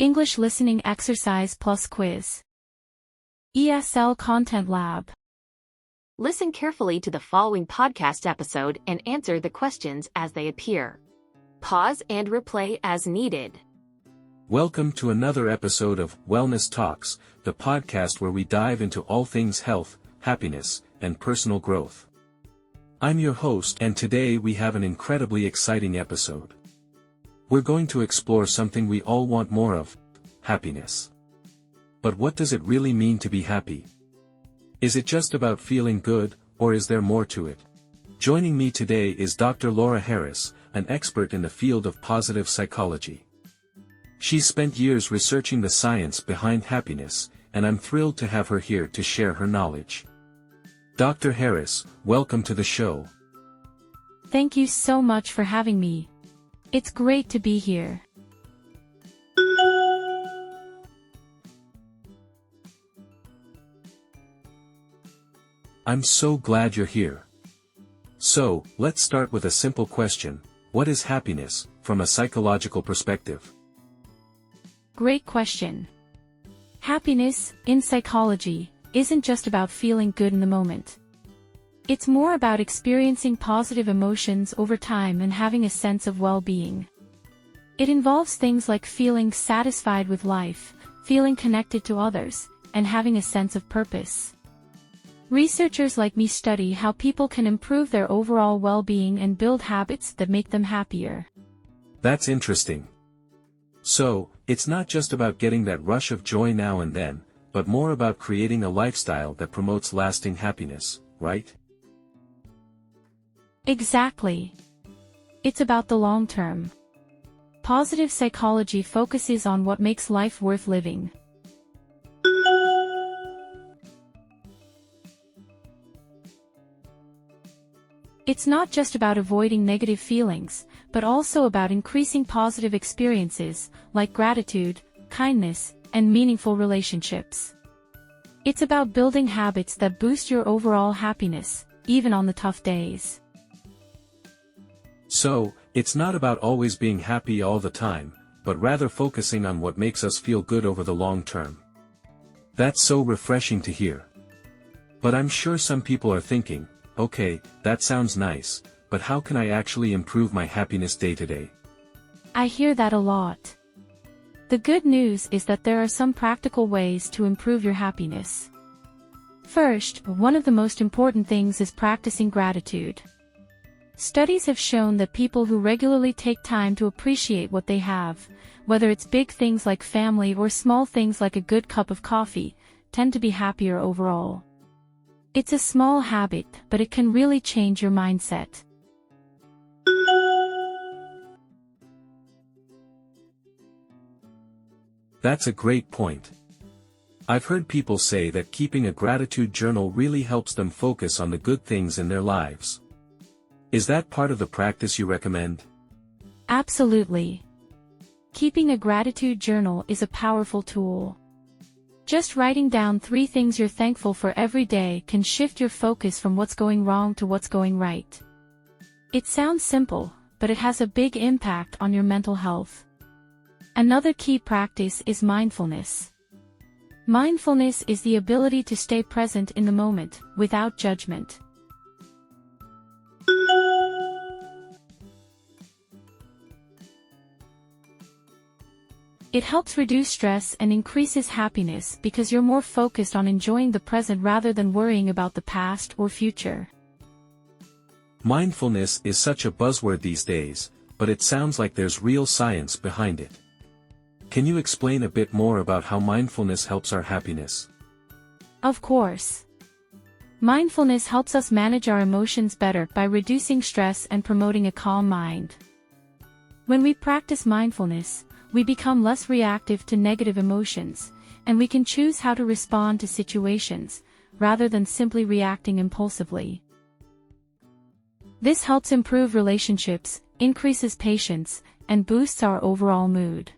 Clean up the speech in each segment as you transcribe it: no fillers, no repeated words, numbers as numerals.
English Listening Exercise plus Quiz. ESL Content Lab. Listen carefully to the following podcast episode and answer the questions as they appear. Pause and replay as needed. Welcome to another episode of Wellness Talks, the podcast where we dive into all things health, happiness, and personal growth. I'm your host, and today we have an incredibly exciting episode. We're going to explore something we all want more of: happiness. But what does it really mean to be happy? Is it just about feeling good, or is there more to it? Joining me today is Dr. Laura Harris, an expert in the field of positive psychology. She's spent years researching the science behind happiness, and I'm thrilled to have her here to share her knowledge. Dr. Harris, welcome to the show. Thank you so much for having me. It's great to be here. I'm so glad you're here. So, let's start with a simple question: what is happiness, from a psychological perspective? Great question. Happiness, in psychology, isn't just about feeling good in the moment. It's more about experiencing positive emotions over time and having a sense of well-being. It involves things like feeling satisfied with life, feeling connected to others, and having a sense of purpose. Researchers like me study how people can improve their overall well-being and build habits that make them happier. That's interesting. So, it's not just about getting that rush of joy now and then, but more about creating a lifestyle that promotes lasting happiness, right? Exactly. It's about the long term. Positive psychology focuses on what makes life worth living. It's not just about avoiding negative feelings, but also about increasing positive experiences, like gratitude, kindness, and meaningful relationships. It's about building habits that boost your overall happiness, even on the tough days. So, it's not about always being happy all the time, but rather focusing on what makes us feel good over the long term. That's so refreshing to hear. But I'm sure some people are thinking, okay, that sounds nice, but how can I actually improve my happiness day to day? I hear that a lot. The good news is that there are some practical ways to improve your happiness. First, one of the most important things is practicing gratitude. Studies have shown that people who regularly take time to appreciate what they have, whether it's big things like family or small things like a good cup of coffee, tend to be happier overall. It's a small habit, but it can really change your mindset. That's a great point. I've heard people say that keeping a gratitude journal really helps them focus on the good things in their lives. Is that part of the practice you recommend? Absolutely. Keeping a gratitude journal is a powerful tool. Just writing down 3 things you're thankful for every day can shift your focus from what's going wrong to what's going right. It sounds simple, but it has a big impact on your mental health. Another key practice is mindfulness. Mindfulness is the ability to stay present in the moment, without judgment. It helps reduce stress and increases happiness because you're more focused on enjoying the present rather than worrying about the past or future. Mindfulness is such a buzzword these days, but it sounds like there's real science behind it. Can you explain a bit more about how mindfulness helps our happiness? Of course. Mindfulness helps us manage our emotions better by reducing stress and promoting a calm mind. When we practice mindfulness, we become less reactive to negative emotions, and we can choose how to respond to situations, rather than simply reacting impulsively. This helps improve relationships, increases patience, and boosts our overall mood.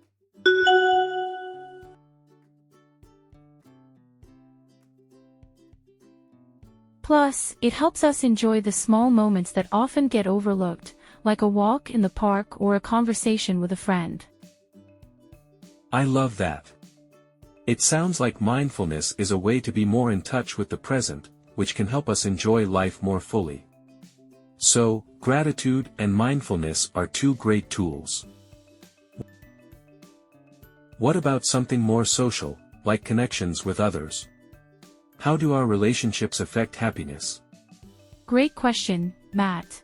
Plus, it helps us enjoy the small moments that often get overlooked, like a walk in the park or a conversation with a friend. I love that. It sounds like mindfulness is a way to be more in touch with the present, which can help us enjoy life more fully. So, gratitude and mindfulness are two great tools. What about something more social, like connections with others? How do our relationships affect happiness? Great question, Matt.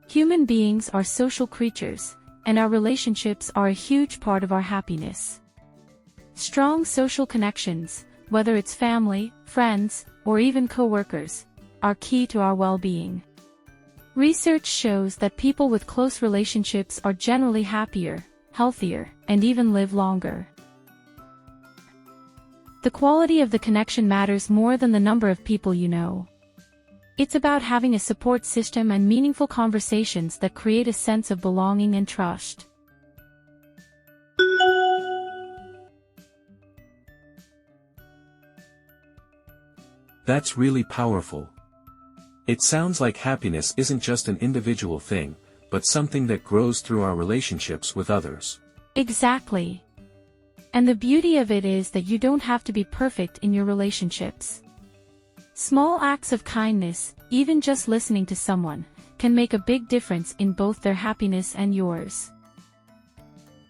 Human beings are social creatures, and our relationships are a huge part of our happiness. Strong social connections, whether it's family, friends, or even coworkers, are key to our well-being. Research shows that people with close relationships are generally happier, healthier, and even live longer. The quality of the connection matters more than the number of people you know. It's about having a support system and meaningful conversations that create a sense of belonging and trust. That's really powerful. It sounds like happiness isn't just an individual thing, but something that grows through our relationships with others. Exactly. And the beauty of it is that you don't have to be perfect in your relationships. Small acts of kindness, even just listening to someone, can make a big difference in both their happiness and yours.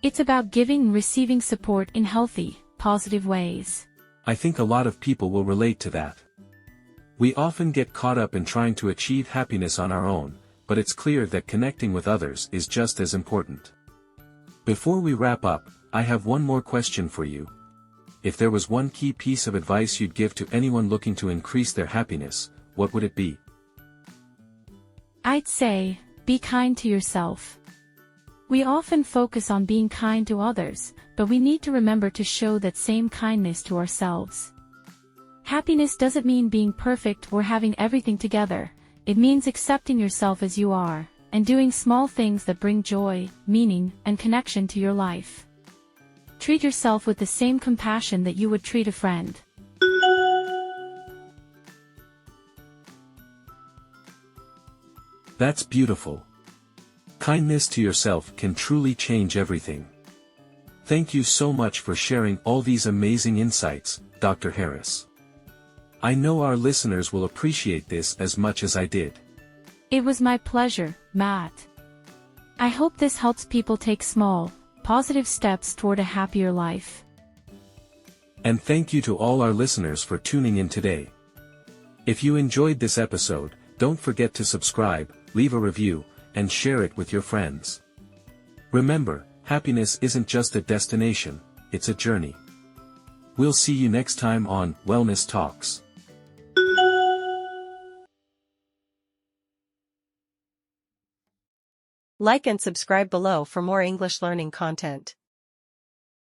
It's about giving and receiving support in healthy, positive ways. I think a lot of people will relate to that. We often get caught up in trying to achieve happiness on our own, but it's clear that connecting with others is just as important. Before we wrap up, I have one more question for you. If there was one key piece of advice you'd give to anyone looking to increase their happiness, what would it be? I'd say, be kind to yourself. We often focus on being kind to others, but we need to remember to show that same kindness to ourselves. Happiness doesn't mean being perfect or having everything together. It means accepting yourself as you are, and doing small things that bring joy, meaning, and connection to your life. Treat yourself with the same compassion that you would treat a friend. That's beautiful. Kindness to yourself can truly change everything. Thank you so much for sharing all these amazing insights, Dr. Harris. I know our listeners will appreciate this as much as I did. It was my pleasure, Matt. I hope this helps people take small, positive steps toward a happier life. And thank you to all our listeners for tuning in today. If you enjoyed this episode, don't forget to subscribe, leave a review, and share it with your friends. Remember, happiness isn't just a destination, it's a journey. We'll see you next time on Wellness Talks. Like and subscribe below for more English learning content.